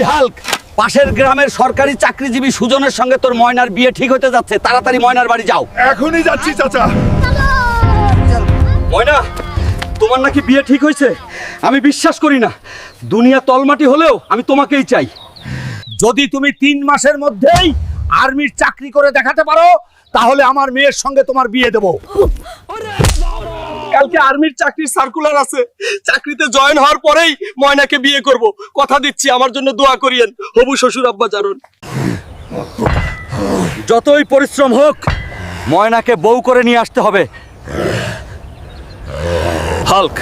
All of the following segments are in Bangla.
ওই হাল্ক, পাশের গ্রামের সরকারি চাকরিজীবী সুজনের সঙ্গে তোর ময়নার বিয়ে ঠিক হতে যাচ্ছে, তাড়াতাড়ি ময়নার বাড়ি যাও। এখনই যাচ্ছি চাচা। ময়না, তোমার নাকি বিয়ে ঠিক হয়েছে? আমি বিশ্বাস করি না। দুনিয়া তলমাটি হলেও আমি তোমাকেই চাই। যদি তুমি 3 মাসের মধ্যেই আর্মির চাকরি করে দেখাতে পারো, তাহলে আমার মেয়ের সঙ্গে তোমার বিয়ে দেব। কালকে আর্মির চাকরির সার্কুলার আছে, চাকরিতে জয়েন হওয়ার পরেই ময়নাকে বিয়ে করব। কথা দিচ্ছি, আমার জন্য দোয়া করিয়েন। হবু শ্বশুর আব্বা জারুন। যতই পরিশ্রম হোক, ময়নাকে বউ করে নিয়ে আসতে হবে। হাল্ক,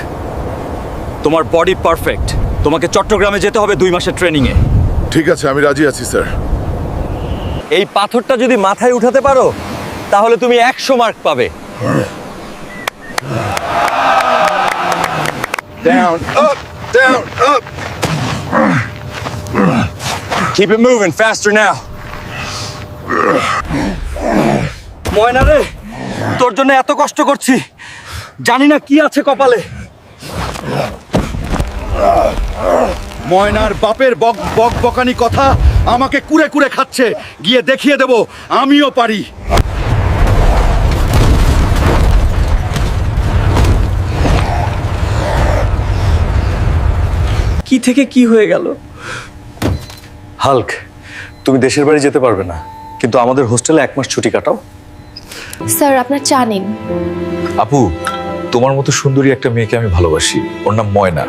তোমার বডি পারফেক্ট। তোমাকে চট্টগ্রামে যেতে হবে 2 মাসের ট্রেনিং এ। ঠিক আছে, আমি রাজি আছি স্যার। এই পাথরটা যদি মাথায় উঠাতে পারো, তাহলে তুমি 100 মার্ক পাবে। Down, up, down, up. Keep it moving, faster now. ময়না রে, তোর জন্য এত কষ্ট করছি, জানি না কি আছে কপালে। ময়নার বাপের বকবকানি কথা আমাকে কুরে কুরে খাচ্ছে। গিয়ে দেখিয়ে দেব আমিও পারি। কি থেকে কি হয়ে গেল? হাল্ক, তুমি দেশের বাড়ি যেতে পারবে না, কিন্তু আমাদের হোস্টেলে 1 মাস ছুটি কাটাও। স্যার আপনার চা নিন। আপু, তোমার মতো সুন্দরী একটা মেয়েকে আমি ভালোবাসি। ওর নাম ময়না।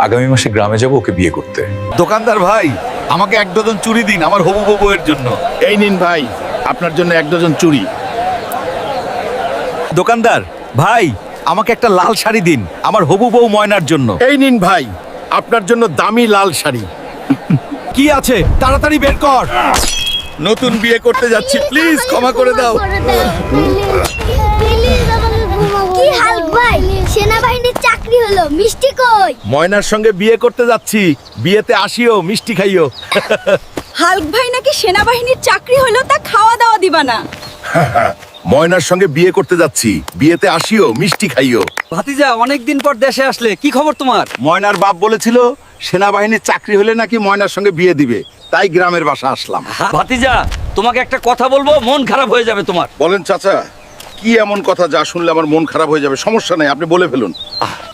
আগামী মাসে গ্রামে যাব ওকে বিয়ে করতে। দোকানদার ভাই, আমাকে 1 ডজন চুড়ি দিন আমার হবু বউয়ের জন্য। এই নিন ভাই, আপনার জন্য 1 ডজন চুড়ি। দোকানদার ভাই, আমাকে একটা লাল শাড়ি দিন আমার হবু বউ ময়নার জন্য। এই নিন ভাই, আপনার জন্য দামি লাল শাড়ি। কি আছে তাড়াতাড়ি বের কর। নতুন বিয়ে করতে যাচ্ছি, প্লিজ ক্ষমা করে দাও। কি হাল্ক ভাই, সেনাবাহিনীর চাকরি হলো, মিষ্টি কই? ময়নার সঙ্গে বিয়ে করতে যাচ্ছি, বিয়েতে আসিও, মিষ্টি খাইও। হাল্ক ভাই নাকি সেনাবাহিনীর চাকরি হলো, তা খাওয়া দাওয়া দিবা না? ময়নার সঙ্গে বিয়ে করতে যাচ্ছি, বিয়েতে আসিও, মিষ্টি খাইও। ভাতিজা, অনেকদিন পর দেশে আসলে, কি খবর তোমার? ময়নার বাপ বলেছিল সেনাবাহিনীর চাকরি হলে নাকি ময়নার সঙ্গে বিয়ে দিবে, তাই গ্রামের বাসা আসলাম। ভাতিজা, তোমাকে একটা কথা বলবো, মন খারাপ হয়ে যাবে তোমার। বলেন চাচা, কি এমন কথা যা শুনলে আমার মন খারাপ হয়ে যাবে? সমস্যা নাই, আপনি বলে ফেলুন।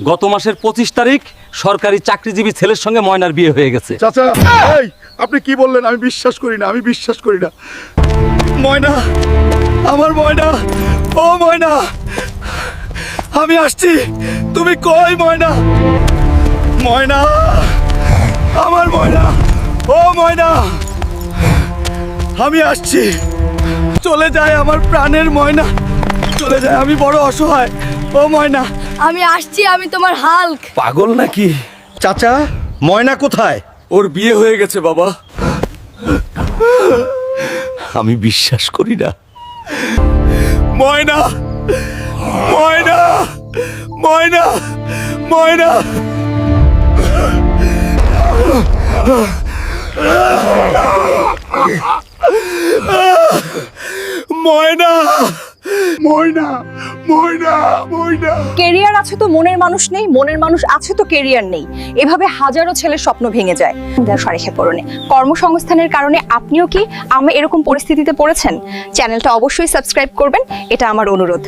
গত মাসের 25 তারিখ সরকারি চাকরিজীবী ছেলের সঙ্গে ময়নার বিয়ে হয়ে গেছে। চাচা, এই আপনি কি বললেন? আমি বিশ্বাস করি না, আমি বিশ্বাস করি না। ময়না, আমার ময়না, ও ময়না, আমি আসছি। তুমি কই ময়না? ময়না, আমার ময়না, ও ময়না, আমি আসছি। চলে যায় আমার প্রাণের ময়না, চলে যায়, আমি বড় অসহায়। ও ময়না, আমি আসছি, আমি তোমার হাল্ক। পাগল নাকি? চাচা, ময়না কোথায়? ওর বিয়ে হয়ে গেছে বাবা। আমি বিশ্বাস করি না। ময়না, ময়না, ময়না, ময়না, ময়না, ময়না, ময়না, ময়না। কেরিয়ার আছে তো মনের মানুষ নেই, মনের মানুষ আছে তো কেরিয়ার নেই। এভাবে হাজারো ছেলের স্বপ্ন ভেঙে যায়। সরেখে পড়নে কর্মসংস্থানের কারণে আপনিও কি এরকম পরিস্থিতিতে পড়েছেন? চ্যানেলটা অবশ্যই সাবস্ক্রাইব করবেন, এটা আমার অনুরোধ।